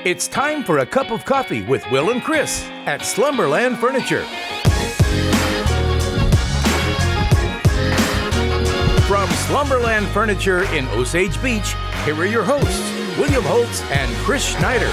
It's time for a cup of coffee with Will and Chris at Slumberland Furniture. From Slumberland Furniture in Osage Beach, here are your hosts, William Holtz and Chris Schneider.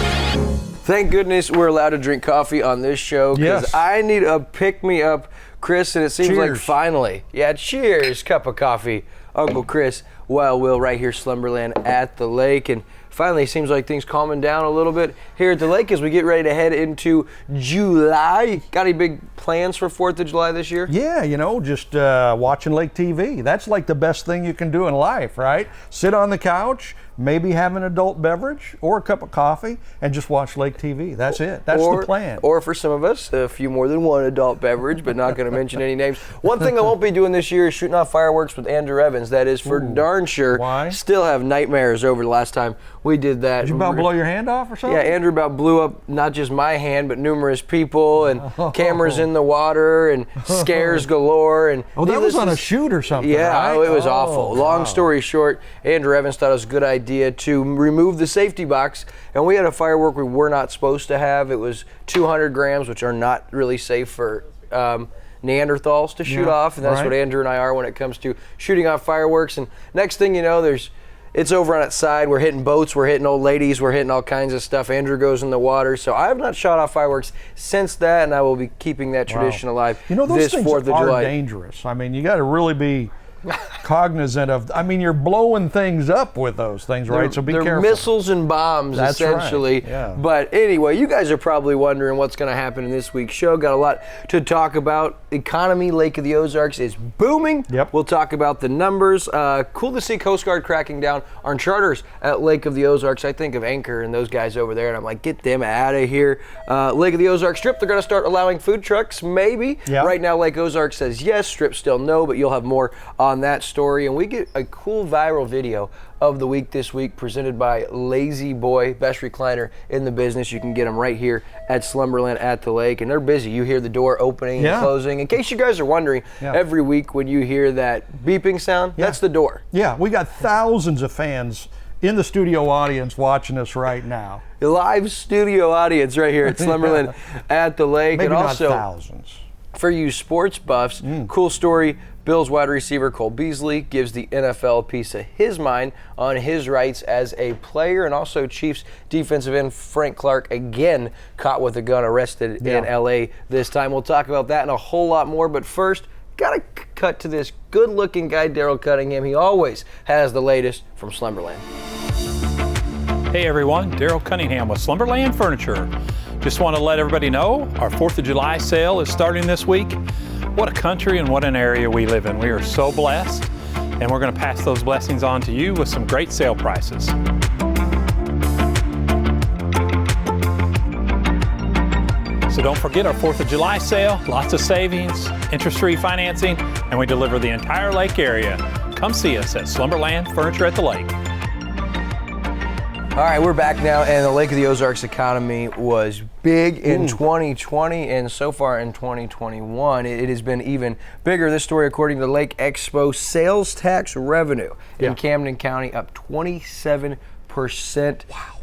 Thank goodness we're allowed to drink coffee on this show, because I need a pick-me-up, Chris, and it seems like finally. Yeah, cheers, cup of coffee, Uncle Chris. Well, Will, right here, Slumberland at the lake, and finally, it seems like things calming down a little bit here at the lake as we get ready to head into July. Got any big plans for 4th of July this year? Yeah, just watching Lake TV. That's like the best thing you can do in life, right? Sit on the couch, maybe have an adult beverage or a cup of coffee, and just watch Lake TV. That's it. That's the plan. Or for some of us, a few more than one adult beverage, but not going to mention any names. One thing I won't be doing this year is shooting off fireworks with Andrew Evans. That is for darn sure. Why? Still have nightmares over the last time we did that. Did you about blow your hand off or something? Yeah, Andrew about blew up not just my hand, but numerous people, and cameras in the water, and scares galore. And that was on a shoot or something, yeah, right? it was awful. Long story short, Andrew Evans thought it was a good idea to remove the safety box, and we had a firework we were not supposed to have. It was 200 grams, which are not really safe for Neanderthals to shoot off, and that's what Andrew and I are when it comes to shooting off fireworks. And next thing you know, it's over on its side. We're hitting boats, we're hitting old ladies, we're hitting all kinds of stuff. Andrew goes in the water. So I have not shot off fireworks since that, and I will be keeping that tradition alive those this things 4th of July. Are dangerous. I mean, you got to really be cognizant of, you're blowing things up with those things, right? So be careful. They're missiles and bombs, That's essentially. Right. Yeah. But anyway, you guys are probably wondering what's going to happen in this week's show. Got a lot to talk about. Economy, Lake of the Ozarks is booming. Yep. We'll talk about the numbers. Cool to see Coast Guard cracking down on charters at Lake of the Ozarks. I think of Anchor and those guys over there, and I'm like, get them out of here. Lake of the Ozarks Strip, they're going to start allowing food trucks, maybe. Yep. Right now, Lake Ozarks says yes. Strip still no, but you'll have more on that story. And we get a cool viral video of the week this week presented by Lazy Boy, best recliner in the business. You can get them right here at Slumberland at the lake, and they're busy. You hear the door opening and closing. In case you guys are wondering, every week when you hear that beeping sound, that's the door. Yeah, we got thousands of fans in the studio audience watching us right now. The live studio audience right here at Slumberland at the lake. Maybe and also, not thousands. For you sports buffs, cool story. Bills wide receiver Cole Beasley gives the NFL a piece of his mind on his rights as a player, and also Chiefs defensive end Frank Clark again caught with a gun, arrested in LA this time. We'll talk about that and a whole lot more, but first, gotta cut to this good-looking guy, Daryl Cunningham. He always has the latest from Slumberland. Hey everyone, Daryl Cunningham with Slumberland Furniture. Just want to let everybody know our 4th of July sale is starting this week. What a country and what an area we live in. We are so blessed, and we're going to pass those blessings on to you with some great sale prices. So don't forget our 4th of July sale, lots of savings, interest-free financing, and we deliver the entire lake area. Come see us at Slumberland Furniture at the Lake. All right, we're back now, and the Lake of the Ozarks economy was big in 2020, and so far in 2021, it has been even bigger. This story, according to Lake Expo, sales tax revenue in Camden County up 27%,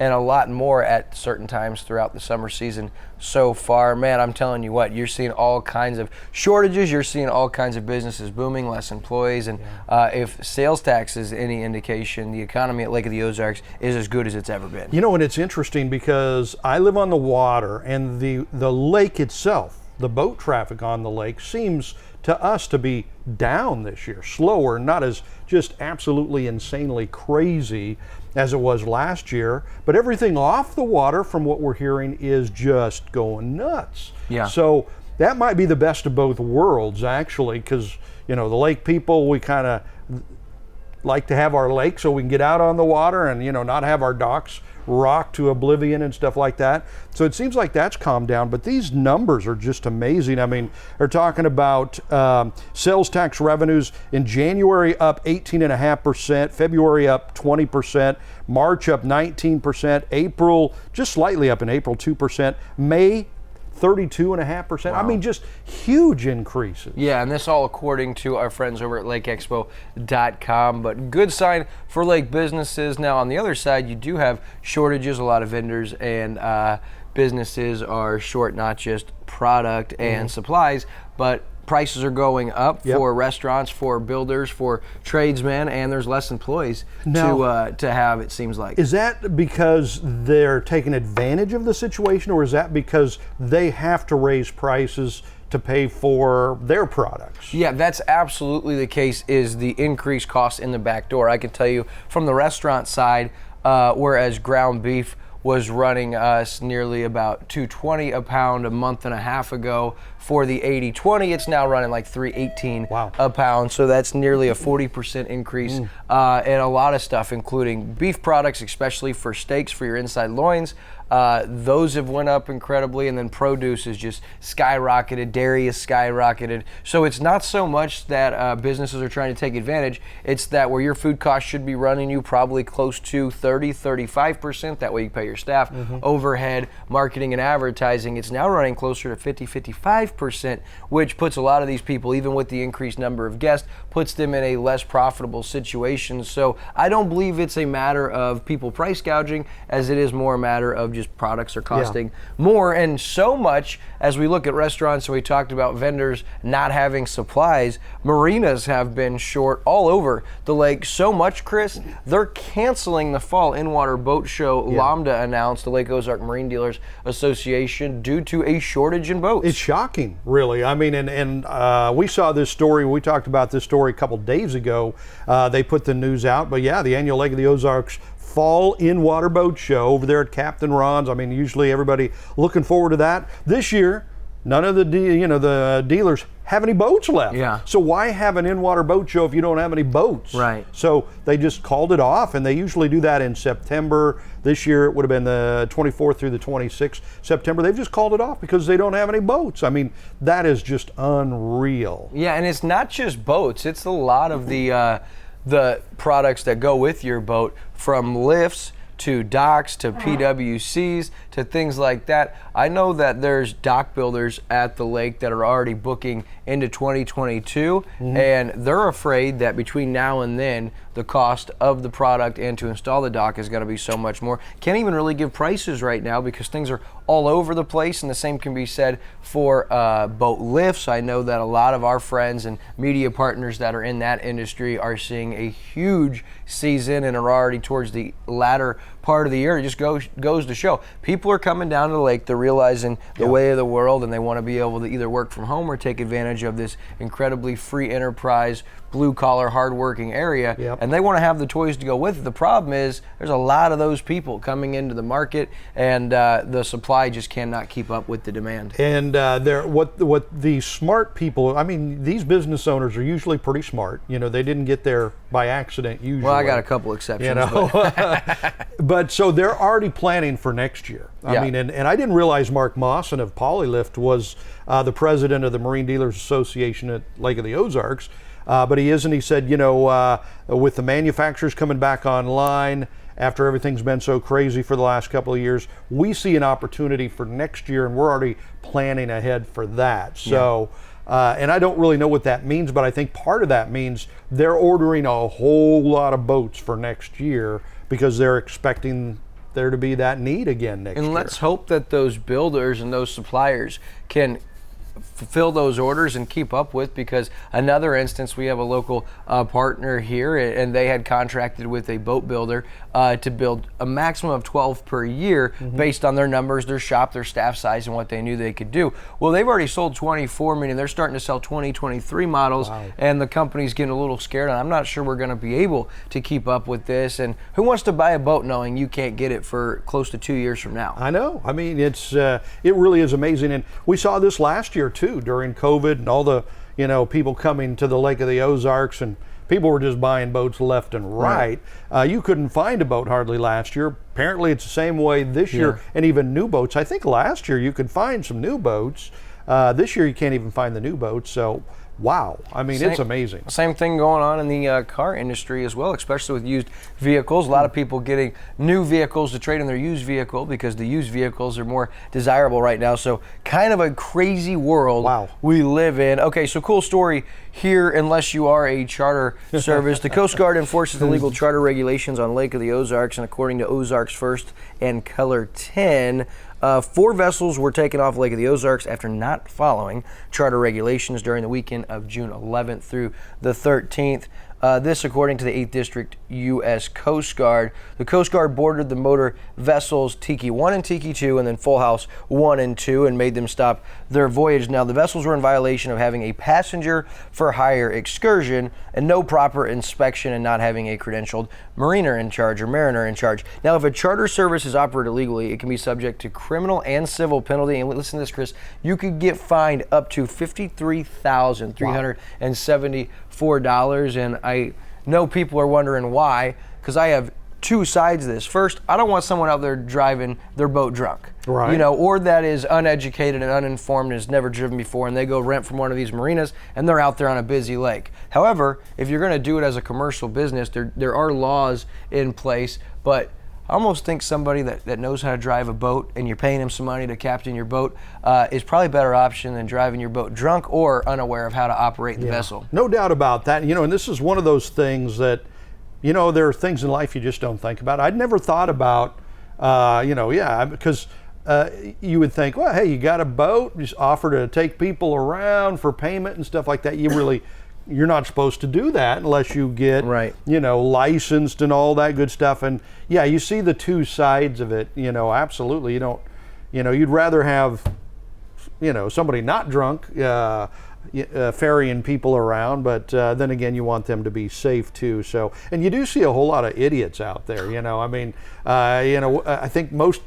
and a lot more at certain times throughout the summer season so far. Man, I'm telling you what, you're seeing all kinds of shortages, you're seeing all kinds of businesses booming, less employees, and if sales tax is any indication, the economy at Lake of the Ozarks is as good as it's ever been. And it's interesting because I live on the water, and the lake itself, the boat traffic on the lake seems to us to be down this year, slower, not as just absolutely insanely crazy as it was last year, but everything off the water, from what we're hearing, is just going nuts. Yeah. So that might be the best of both worlds, actually, because the lake people, we kind of like to have our lake so we can get out on the water and not have our docks rocked to oblivion and stuff like that. So it seems like that's calmed down, but these numbers are just amazing. I mean, they're talking about sales tax revenues in January up 18.5%, February up 20%, March up 19%, April just slightly up in April 2%, May 32.5%. I mean, just huge increases. Yeah, and this all according to our friends over at LakeExpo.com. But good sign for lake businesses. Now, on the other side, you do have shortages. A lot of vendors and businesses are short not just product and supplies, but prices are going up for restaurants, for builders, for tradesmen, and there's less employees to have, it seems like. Is that because they're taking advantage of the situation, or is that because they have to raise prices to pay for their products? Yeah, that's absolutely the case, is the increased cost in the back door. I can tell you from the restaurant side, whereas ground beef was running us nearly about $2.20 a pound a month and a half ago. For the 80/20, it's now running like $3.18 a pound. So that's nearly a 40% increase in a lot of stuff, including beef products, especially for steaks, for your inside loins. Those have went up incredibly, and then produce is just skyrocketed, dairy is skyrocketed. So it's not so much that businesses are trying to take advantage, it's that where your food costs should be running you probably close to 30-35%, that way you pay your staff, overhead, marketing and advertising, it's now running closer to 50-55%, which puts a lot of these people, even with the increased number of guests, puts them in a less profitable situation. So I don't believe it's a matter of people price gouging, as it is more a matter of just products are costing more. And so much, as we look at restaurants, and we talked about vendors not having supplies, marinas have been short all over the lake. So much, Chris, they're canceling the fall in-water boat show. Lambda announced, the Lake Ozark Marine Dealers Association, due to a shortage in boats. It's shocking, really. I mean, and we saw this story, we talked about this story a couple days ago. They put the news out, but yeah, the annual Lake of the Ozarks Fall in-water boat show over there at Captain Ron's. I mean, usually everybody looking forward to that. This year, none of the the dealers have any boats left. Yeah. So why have an in-water boat show if you don't have any boats? Right. So they just called it off, and they usually do that in September. This year it would have been the 24th through the 26th September. They've just called it off because they don't have any boats. I mean, that is just unreal. Yeah, and it's not just boats. It's a lot of the products that go with your boat, from lifts to docks to PWCs to things like that. I know that there's dock builders at the lake that are already booking into 2022, and they're afraid that between now and then the cost of the product and to install the dock is going to be so much more. Can't even really give prices right now because things are all over the place, and the same can be said for boat lifts. I know that a lot of our friends and media partners that are in that industry are seeing a huge season and are already towards the latter part of the year. It just goes to show people are coming down to the lake, they're realizing the way of the world, and they want to be able to either work from home or take advantage of this incredibly free enterprise, blue collar, hardworking area, and they want to have the toys to go with it. The problem is there's a lot of those people coming into the market, and the supply just cannot keep up with the demand. And what the smart people, I mean, these business owners are usually pretty smart. You know, they didn't get there by accident usually. Well, I got a couple exceptions. You know, but so they're already planning for next year. I mean, and I didn't realize Mark Mawson of Polylift was the president of the Marine Dealers Association at Lake of the Ozarks. But he is, and he said, you know, with the manufacturers coming back online after everything's been so crazy for the last couple of years, we see an opportunity for next year, and we're already planning ahead for that. So, and I don't really know what that means, but I think part of that means they're ordering a whole lot of boats for next year because they're expecting there to be that need again next year. And let's hope that those builders and those suppliers can fulfill those orders and keep up with, because another instance, we have a local partner here, and they had contracted with a boat builder to build a maximum of 12 per year based on their numbers, their shop, their staff size, and what they knew they could do. Well, they've already sold 24, meaning they're starting to sell 2023 models, and the company's getting a little scared, and I'm not sure we're going to be able to keep up with this. And who wants to buy a boat knowing you can't get it for close to 2 years from now? I know. I mean, it really is amazing. And we saw this last year too, during COVID and all the, you know, people coming to the Lake of the Ozarks, and people were just buying boats left and right. You couldn't find a boat hardly last year. Apparently it's the same way this year, and even new boats. I think last year you could find some new boats. This year you can't even find the new boats. So wow. I mean, it's amazing. Same thing going on in the car industry as well, especially with used vehicles. A lot of people getting new vehicles to trade in their used vehicle because the used vehicles are more desirable right now. So kind of a crazy world we live in. Okay, so cool story here, unless you are a charter service. The Coast Guard enforces illegal charter regulations on Lake of the Ozarks, and according to Ozarks First and Color 10, 4 vessels were taken off Lake of the Ozarks after not following charter regulations during the weekend of June 11th through the 13th. This according to the 8th District U.S. Coast Guard. The Coast Guard boarded the motor vessels Tiki 1 and Tiki 2 and then Full House 1 and 2 and made them stop their voyage. Now, the vessels were in violation of having a passenger for hire excursion and no proper inspection and not having a credentialed mariner in charge or mariner in charge. Now, if a charter service is operated illegally, it can be subject to criminal and civil penalty. And listen to this, Chris, you could get fined up to $53,374. And I know people are wondering why, because I have 2 sides of this. First, I don't want someone out there driving their boat drunk, right? You know, or that is uneducated and uninformed and has never driven before, and they go rent from one of these marinas and they're out there on a busy lake. However, if you're going to do it as a commercial business, there are laws in place, but I almost think somebody that knows how to drive a boat and you're paying him some money to captain your boat is probably a better option than driving your boat drunk or unaware of how to operate the vessel. No doubt about that. You know, and this is one of those things that, you know, there are things in life you just don't think about. I'd never thought about, because you would think, well, hey, you got a boat, just offer to take people around for payment and stuff like that. You're not supposed to do that unless you get, licensed and all that good stuff. And yeah, you see the 2 sides of it, absolutely. You'd rather have, somebody not drunk, ferrying people around, but then again, you want them to be safe too. So, and you do see a whole lot of idiots out there, I think most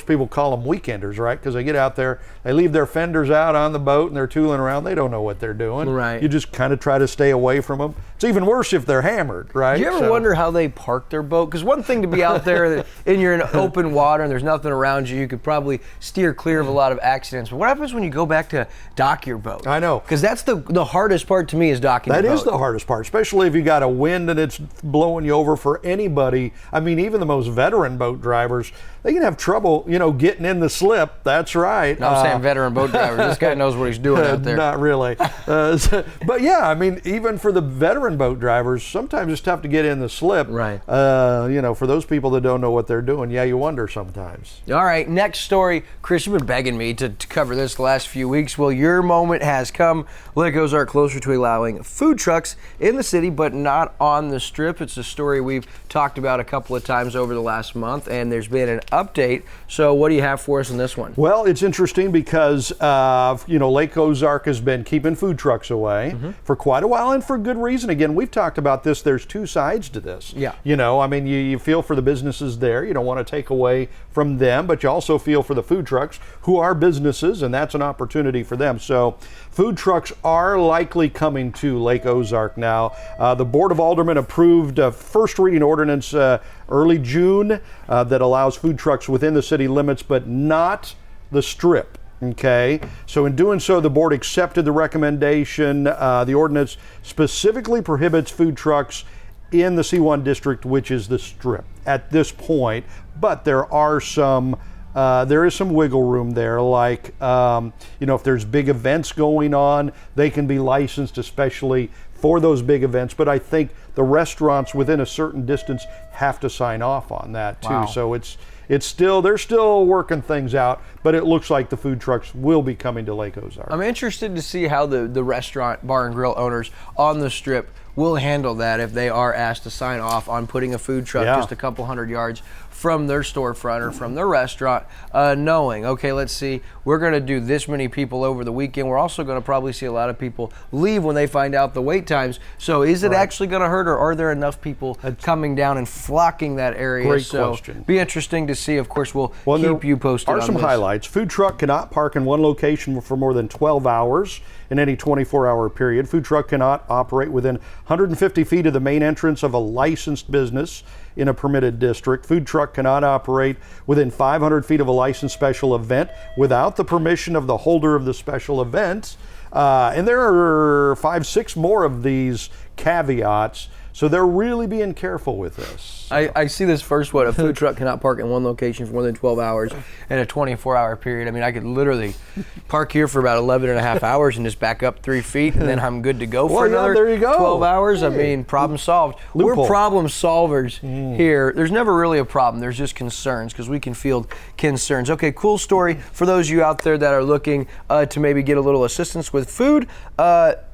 people call them weekenders, right? Because they get out there, they leave their fenders out on the boat and they're tooling around. They don't know what they're doing. Right. You just kind of try to stay away from them. It's even worse if they're hammered, right? Do you ever wonder how they park their boat? Because one thing to be out there and you're in open water and there's nothing around you, you could probably steer clear of a lot of accidents. But what happens when you go back to dock your boat? I know. Because that's the hardest part to me is docking your boat. That is the hardest part, especially if you got a wind and it's blowing you over. For anybody, I mean, even the most veteran boat drivers, they can have trouble, getting in the slip. That's right. No, I'm saying veteran boat drivers. This guy knows what he's doing out there. Not really. But yeah, I mean, even for the veteran boat drivers, sometimes it's tough to get in the slip. Right. For those people that don't know what they're doing, yeah, you wonder sometimes. All right, next story. Chris, you've been begging me to cover this the last few weeks. Well, your moment has come. Lake Ozark closer to allowing food trucks in the city, but not on the strip. It's a story we've talked about a couple of times over the last month, and there's been an update. So what do you have for us in this one? Well, it's interesting because, Lake Ozark has been keeping food trucks away for quite a while, and for good reason. Again, we've talked about this. There's 2 sides to this. Yeah. You feel for the businesses there. You don't want to take away from them, but you also feel for the food trucks who are businesses, and that's an opportunity for them. So food trucks are likely coming to Lake Ozark now. The Board of Aldermen approved a first reading ordinance early June that allows food trucks within the city limits, but not the strip. Okay, so in doing so, the board accepted the recommendation. The ordinance specifically prohibits food trucks in the C1 district, which is the strip at this point, but there is some wiggle room there, like if there's big events going on, they can be licensed, especially for those big events. But I think the restaurants within a certain distance have to sign off on that too. Wow. So they're still working things out, but it looks like the food trucks will be coming to Lake Ozark. I'm interested to see how the restaurant, bar and grill owners on the strip will handle that if they are asked to sign off on putting a food truck just a couple hundred yards from their storefront or from their restaurant, knowing, okay, let's see, we're going to do this many people over the weekend. We're also going to probably see a lot of people leave when they find out the wait times. So is it actually going to hurt, or are there enough people coming down and flocking that area? Great question. Be interesting to see. Of course, we'll keep you posted on this. Are some highlights. Food truck cannot park in one location for more than 12 hours in any 24-hour period. Food truck cannot operate within 150 feet of the main entrance of a licensed business. in a permitted district. Food truck cannot operate within 500 feet of a licensed special event without the permission of the holder of the special event. And there are 5-6 more of these caveats. So they're really being careful with this. I see this first one. A food truck cannot park in one location for more than 12 hours in a 24-hour period. I mean, I could literally park here for about 11 and a half hours and just back up 3 feet, and then I'm good to go for another there you go. 12 hours. I mean, problem solved. Loophole. We're problem solvers here. There's never really a problem. There's just concerns because we can field concerns. Okay, cool story for those of you out there that are looking to maybe get a little assistance with food.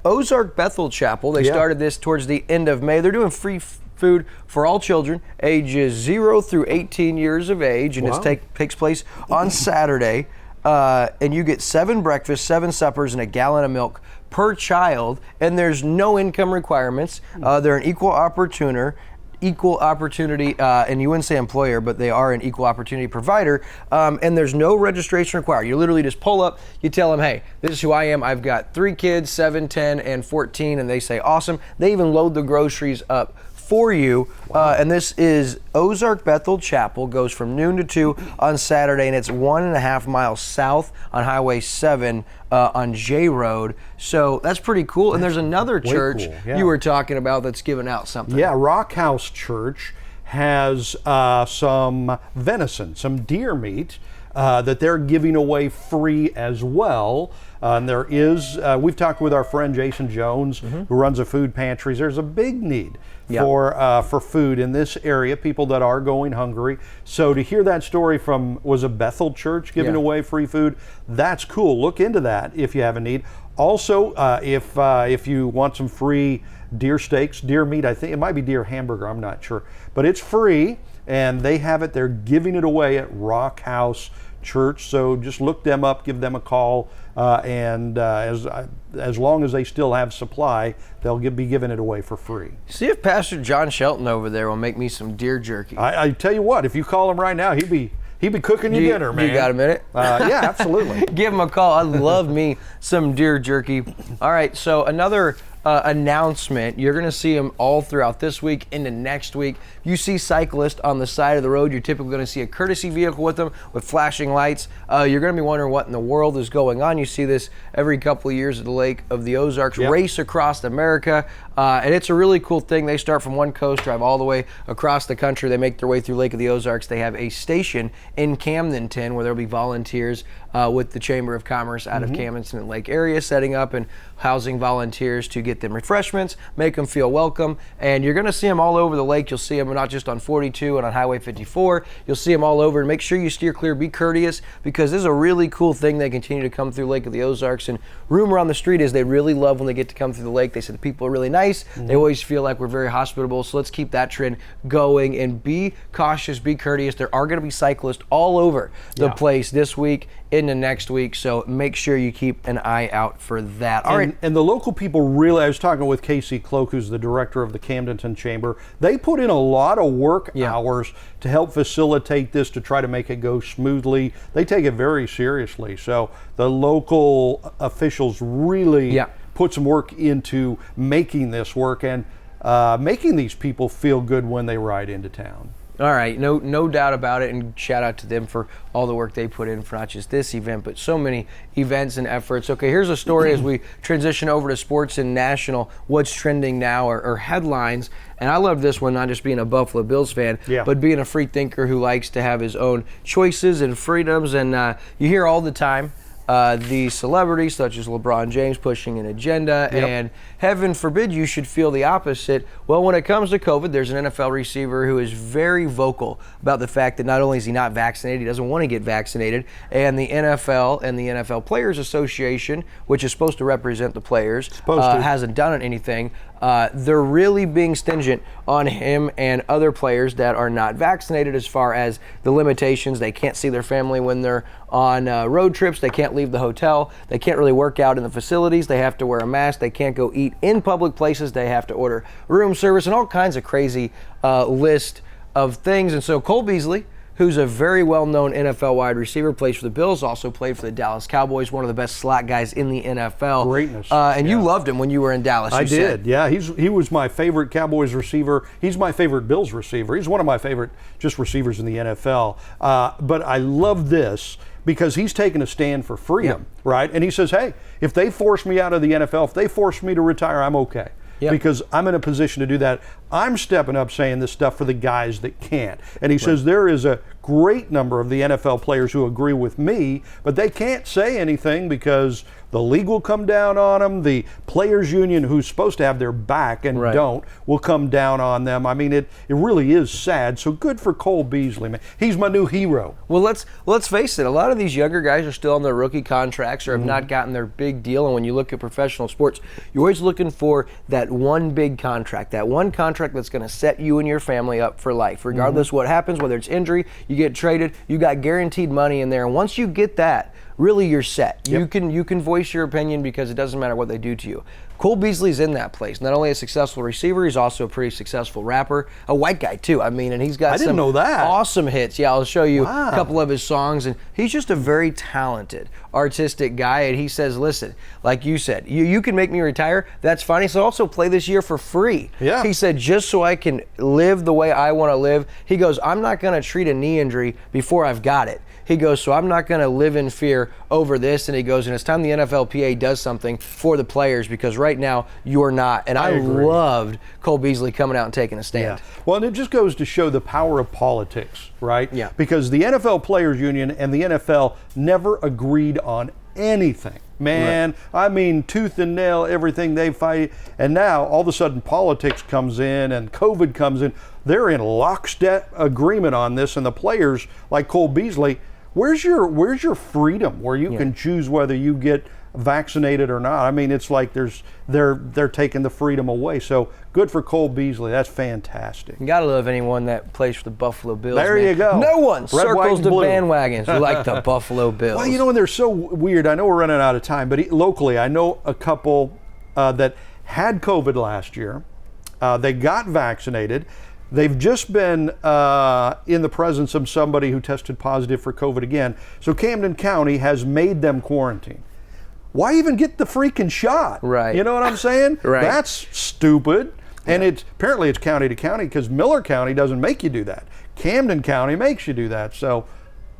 Ozark Bethel Chapel, they started this towards the end of May. They're doing free food for all children ages 0 through 18 years of age, and it takes place on Saturday. And you get 7 breakfasts, 7 suppers, and a gallon of milk per child, and there's no income requirements. They're an equal opportunity, and you wouldn't say employer, but they are an equal opportunity provider, and there's no registration required. You literally just pull up, you tell them, hey, this is who I am. I've got 3 kids, 7, 10, and 14, and they say, awesome. They even load the groceries up for you. And this is Ozark Bethel Chapel, goes from noon to 2 on Saturday, and it's 1.5 miles south on Highway 7 on J Road. So that's pretty cool. And there's another church you were talking about that's giving out something. Yeah, Rock House Church has some venison, some deer meat that they're giving away free as well. And there is, we've talked with our friend Jason Jones, who runs a food pantry. There's a big need for food in this area, people that are going hungry. So to hear that story from, was a Bethel Church giving away free food, that's cool. Look into that if you have a need. Also, if you want some free deer steaks, deer meat, I think it might be deer hamburger, I'm not sure, but it's free, and they have it, they're giving it away at Rock House Church. So just look them up, give them a call, and as long as they still have supply, they'll be giving it away for free. See if Pastor John Shelton over there will make me some deer jerky. I tell you what, if you call him right now, he'd be cooking you dinner, man. You got a minute? Yeah, absolutely. Give him a call. I love me some deer jerky. All right, so another announcement. You're going to see them all throughout this week into next week. You see cyclists on the side of the road, you're typically going to see a courtesy vehicle with them with flashing lights. You're going to be wondering what in the world is going on. You see this every couple of years at the Lake of the Ozarks, race across America, and it's a really cool thing. They start from one coast, drive all the way across the country. They make their way through Lake of the Ozarks. They have a station in Camdenton where there'll be volunteers with the Chamber of Commerce out of Camdenton and Lake area setting up and housing volunteers to get them refreshments, make them feel welcome, and you're going to see them all over the lake. You'll see them not just on 42 and on Highway 54. You'll see them all over, and make sure you steer clear, be courteous, because this is a really cool thing. They continue to come through Lake of the Ozarks, and rumor on the street is they really love when they get to come through the lake. They said the people are really nice. They always feel like we're very hospitable, so let's keep that trend going and be cautious, be courteous. There are going to be cyclists all over the place this week into next week, so make sure you keep an eye out for that. All right. And the local people really, I was talking with Casey Cloak, who's the director of the Camdenton Chamber, they put in a lot of work hours to help facilitate this, to try to make it go smoothly. They take it very seriously, so the local officials really put some work into making this work and making these people feel good when they ride into town. All right, no doubt about it, and shout out to them for all the work they put in for not just this event, but so many events and efforts. Okay, here's a story as we transition over to sports and national, what's trending now, or headlines. And I love this one, not just being a Buffalo Bills fan, but being a free thinker who likes to have his own choices and freedoms. And you hear all the time the celebrities such as LeBron James pushing an agenda, and heaven forbid you should feel the opposite. Well, when it comes to COVID, there's an NFL receiver who is very vocal about the fact that not only is he not vaccinated, he doesn't want to get vaccinated, and the NFL and the NFL Players Association, which is supposed to represent the players, hasn't done anything. They're really being stingent on him and other players that are not vaccinated as far as the limitations. They can't see their family when they're on road trips. They can't leave the hotel. They can't really work out in the facilities. They have to wear a mask. They can't go eat in public places. They have to order room service and all kinds of crazy list of things. And so Cole Beasley, who's a very well-known NFL wide receiver, plays for the Bills, also played for the Dallas Cowboys, one of the best slot guys in the NFL. Greatness. And you loved him when you were in Dallas. I did, yeah. He was my favorite Cowboys receiver. He's my favorite Bills receiver. He's one of my favorite just receivers in the NFL. But I love this because he's taken a stand for freedom, right? And he says, hey, if they force me out of the NFL, if they force me to retire, I'm okay. Yep. Because I'm in a position to do that. I'm stepping up saying this stuff for the guys that can't. And he says there is a great number of the NFL players who agree with me, but they can't say anything because the league will come down on them. The players union, who's supposed to have their back and don't, will come down on them. I mean, it really is sad. So good for Cole Beasley, man. He's my new hero. Well, let's face it. A lot of these younger guys are still on their rookie contracts or have not gotten their big deal. And when you look at professional sports, you're always looking for that one big contract, that one contract that's going to set you and your family up for life. Regardless what happens, whether it's injury, you get traded, you got guaranteed money in there. And once you get that, really you're set. Yep. You can voice your opinion because it doesn't matter what they do to you. Cole Beasley's in that place. Not only a successful receiver, he's also a pretty successful rapper. A white guy too. I mean, and he's got some awesome hits. Yeah, I'll show you a couple of his songs. And he's just a very talented, artistic guy. And he says, listen, like you said, you can make me retire. That's fine. He said, also play this year for free. Yeah. He said, just so I can live the way I want to live. He goes, I'm not going to treat a knee injury before I've got it. He goes, so I'm not going to live in fear over this. And he goes, and it's time the NFLPA does something for the players because right now you're not. And I loved Cole Beasley coming out and taking a stand. Yeah. Well, and it just goes to show the power of politics, right? Yeah. Because the NFL Players Union and the NFL never agreed on anything. Man, I mean, tooth and nail, everything they fight. And now, all of a sudden, politics comes in and COVID comes in. They're in lockstep agreement on this. And the players, like Cole Beasley, where's your freedom where you can choose whether you get vaccinated or not? I mean, it's like they're taking the freedom away. So good for Cole Beasley. That's fantastic. You gotta love anyone that plays for the Buffalo Bills. There man. you go. No one Red, white, circles and the blue. bandwagons who like the Buffalo Bills. Well, you know, and they're so weird. I know we're running out of time, but locally, I know a couple that had COVID last year. They got vaccinated. They've just been in the presence of somebody who tested positive for COVID again. So Camden County has made them quarantine. Why even get the freaking shot? Right. You know what I'm saying? Right. That's stupid. And apparently it's county to county because Miller County doesn't make you do that. Camden County makes you do that. So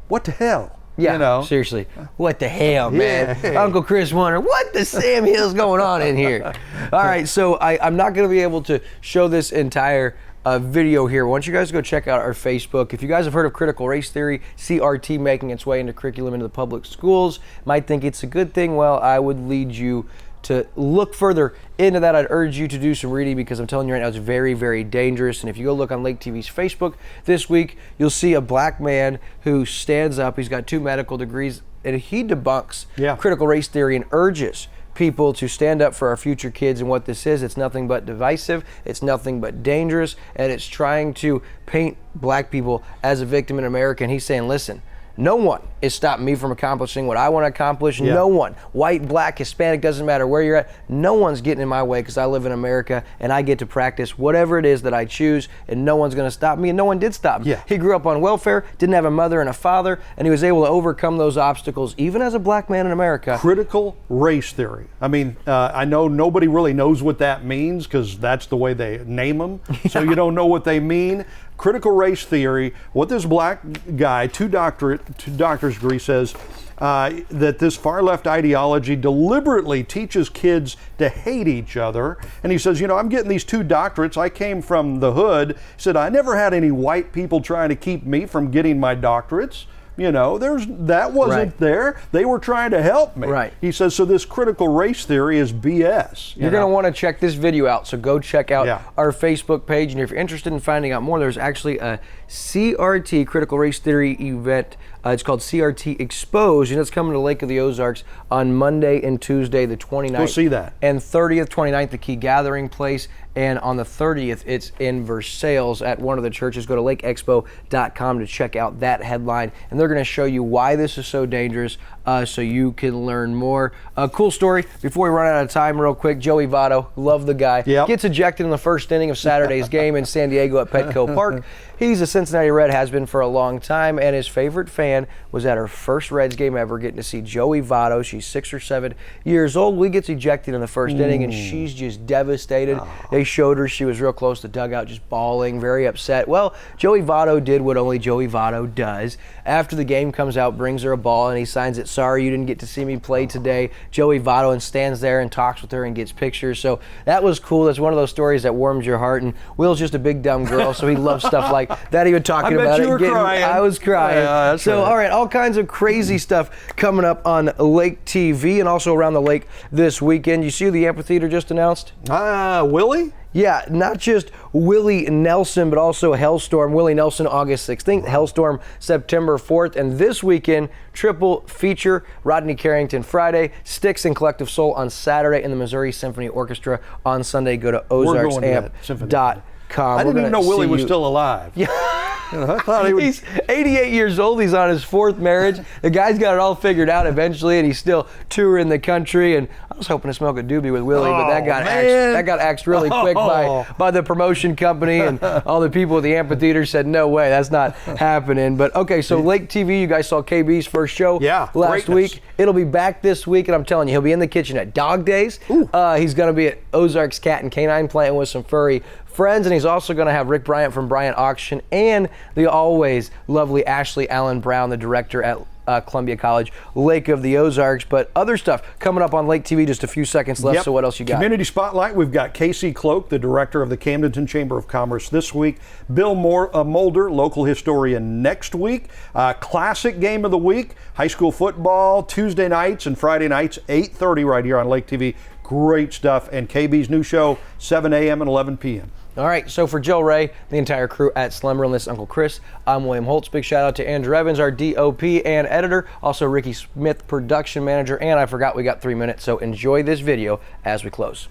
what the hell? Yeah, you know? Seriously. What the hell, man? Yeah. Uncle Chris wondered, what the Sam Hill's going on in here? All right, so I'm not going to be able to show this entire video here. I want you guys to go check out our Facebook. If you guys have heard of critical race theory, CRT making its way into curriculum into the public schools, might think it's a good thing, well, I would lead you to look further into that. I'd urge you to do some reading because I'm telling you right now it's very, very dangerous. And if you go look on Lake TV's Facebook this week, you'll see a black man who stands up. He's got 2 medical degrees and he debunks critical race theory and urges people to stand up for our future kids. And what this is, it's nothing but divisive, it's nothing but dangerous, and it's trying to paint black people as a victim in America. And he's saying, listen, no one is stopping me from accomplishing what I want to accomplish. No one, white, black, Hispanic, doesn't matter where you're at, no one's getting in my way because I live in America and I get to practice whatever it is that I choose, and no one's going to stop me, and no one did stop me. He grew up on welfare, didn't have a mother and a father, and he was able to overcome those obstacles even as a black man in America. Critical race theory. I mean, I know nobody really knows what that means because that's the way they name them, so you don't know what they mean. Critical race theory, what this black guy, 2 doctor's degree, says that this far left ideology deliberately teaches kids to hate each other. And he says, you know, I'm getting these 2 doctorates. I came from the hood. He said, I never had any white people trying to keep me from getting my doctorates. You know, that wasn't there. They were trying to help me. Right. He says, so this critical race theory is BS. You're going to want to check this video out, so go check out our Facebook page. And if you're interested in finding out more, there's actually a CRT, Critical Race Theory event. It's called CRT Exposed, and it's coming to Lake of the Ozarks on Monday and Tuesday, the 29th. Go see that. And 30th, 29th, the key gathering place. And on the 30th, it's in Versailles at one of the churches. Go to lakeexpo.com to check out that headline. And they're going to show you why this is so dangerous so you can learn more. A cool story, before we run out of time real quick, Joey Votto, love the guy, gets ejected in the first inning of Saturday's game in San Diego at Petco Park. He's a Cincinnati Red, has been for a long time, and his favorite fan was at her first Reds game ever, getting to see Joey Votto. She's 6 or 7 years old. Lee gets ejected in the first inning, and she's just devastated. They showed her she was real close to the dugout, just bawling, very upset. Well, Joey Votto did what only Joey Votto does. After the game comes out, brings her a ball, and he signs it, "Sorry you didn't get to see me play today." Joey Votto and stands there and talks with her and gets pictures. So that was cool. That's one of those stories that warms your heart. And Will's just a big dumb girl, so he loves stuff like that. Even talking I bet about you it, were crying. I was crying. Yeah, that's so right. all right, all kinds of crazy stuff coming up on Lake TV and also around the lake this weekend. You see who the amphitheater just announced? Willie? Yeah, not just Willie Nelson, but also Hellstorm. Willie Nelson, August 16th, Hellstorm, September 4th. And this weekend, triple feature, Rodney Carrington Friday, Styx and Collective Soul on Saturday, and the Missouri Symphony Orchestra on Sunday. Go to ozarksamp.com. I didn't even know Willie was still alive. Yeah. I thought he was. He's 88 years old. He's on his 4th marriage. The guy's got it all figured out eventually, and he's still touring the country. And I was hoping to smoke a doobie with Willie, but that got axed really quick by the promotion company, and all the people at the amphitheater said, "No way, that's not happening." But okay, so Lake TV, you guys saw KB's first show last week. It'll be back this week, and I'm telling you, he'll be in the kitchen at Dog Days. He's going to be at Ozarks Cat and Canine playing with some furry friends, and he's also going to have Rick Bryant from Bryant Auction and the always lovely Ashley Allen Brown, the director at Columbia College, Lake of the Ozarks. But other stuff coming up on Lake TV, just a few seconds left. So what else you got? Community Spotlight, we've got Casey Cloak, the director of the Camdenton Chamber of Commerce this week. Bill Mulder, local historian, next week. Classic game of the week, high school football, Tuesday nights and Friday nights, 8:30 right here on Lake TV. Great stuff. And KB's new show, 7 a.m. and 11 p.m. All right, so for Joe Ray, the entire crew at Slumberland, this is Uncle Chris. I'm William Holtz. Big shout out to Andrew Evans, our DOP and editor. Also Ricky Smith, production manager. And I forgot we got 3 minutes, so enjoy this video as we close.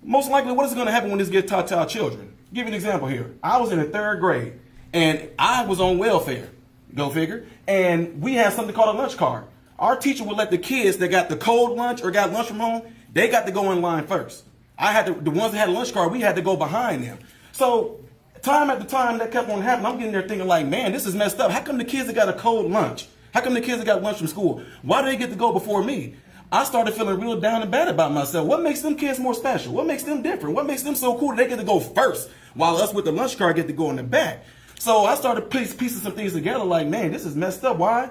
Most likely, what is going to happen when this gets taught to our children? Give you an example here. I was in the 3rd grade, and I was on welfare. Go figure. And we had something called a lunch card. Our teacher would let the kids that got the cold lunch or got lunch from home, they got to go in line first. I had to, the ones that had a lunch card, we had to go behind them. So time after time that kept on happening. I'm getting there thinking like, man, this is messed up. How come the kids that got a cold lunch? How come the kids that got lunch from school? Why do they get to go before me? I started feeling real down and bad about myself. What makes them kids more special? What makes them different? What makes them so cool that they get to go first while us with the lunch card get to go in the back? So I started piecing some things together like, man, this is messed up. Why?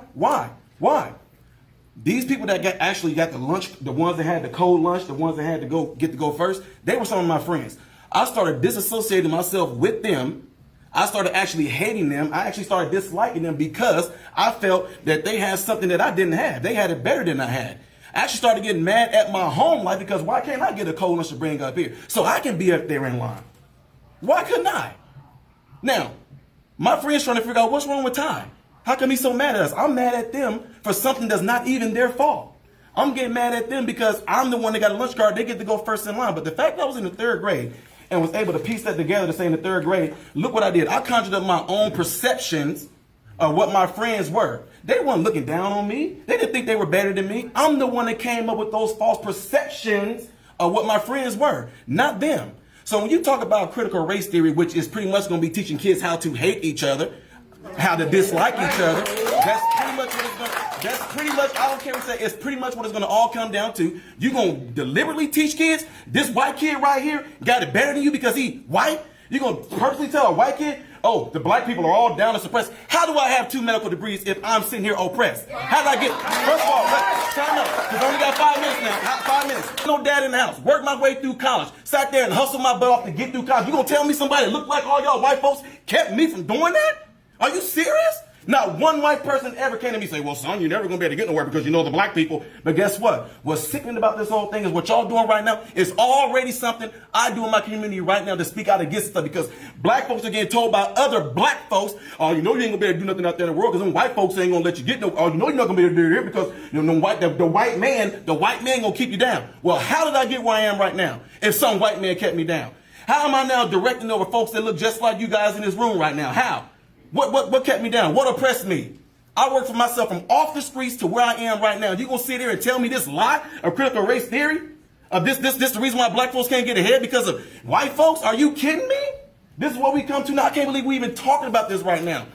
These people that actually got the lunch, the ones that had the cold lunch, the ones that had to go first, they were some of my friends. I started disassociating myself with them. I started actually hating them. I actually started disliking them because I felt that they had something that I didn't have. They had it better than I had. I actually started getting mad at my home life because why can't I get a cold lunch to bring up here so I can be up there in line? Why couldn't I? Now, my friend's trying to figure out what's wrong with Ty. How come he's so mad at us? I'm mad at them for something that's not even their fault. I'm getting mad at them because I'm the one that got a lunch card. They get to go first in line. But the fact that I was in the 3rd grade and was able to piece that together to say in the 3rd grade, look what I did. I conjured up my own perceptions of what my friends were. They weren't looking down on me. They didn't think they were better than me. I'm the one that came up with those false perceptions of what my friends were, not them. So when you talk about critical race theory, which is pretty much going to be teaching kids how to hate each other, how to dislike each other, that's pretty much what it's going to, I don't care what you say, it's pretty much what it's going to all come down to. You're going to deliberately teach kids, this white kid right here got it better than you because he white? You're going to purposely tell a white kid, oh, the black people are all down and suppressed. How do I have 2 medical degrees if I'm sitting here oppressed? How did I get, first of all, time out, because I only got 5 minutes now, 5 minutes. No dad in the house, worked my way through college, sat there and hustled my butt off to get through college. You going to tell me somebody that looked like all y'all white folks kept me from doing that? Are you serious? Not one white person ever came to me and say, well, son, you're never going to be able to get nowhere because you know the black people. But guess what? What's sickening about this whole thing is what y'all doing right now is already something I do in my community right now to speak out against stuff because black folks are getting told by other black folks, oh, you know you ain't going to be able to do nothing out there in the world because them white folks ain't going to let you get no, oh, you know you're not going to be able to do it here because you know, the white man going to keep you down. Well, how did I get where I am right now if some white man kept me down? How am I now directing over folks that look just like you guys in this room right now? How? What kept me down? What oppressed me? I worked for myself from off the streets to where I am right now. You gonna sit here and tell me this lie of critical race theory? Of this the reason why black folks can't get ahead because of white folks? Are you kidding me? This is what we come to now. I can't believe we even talking about this right now.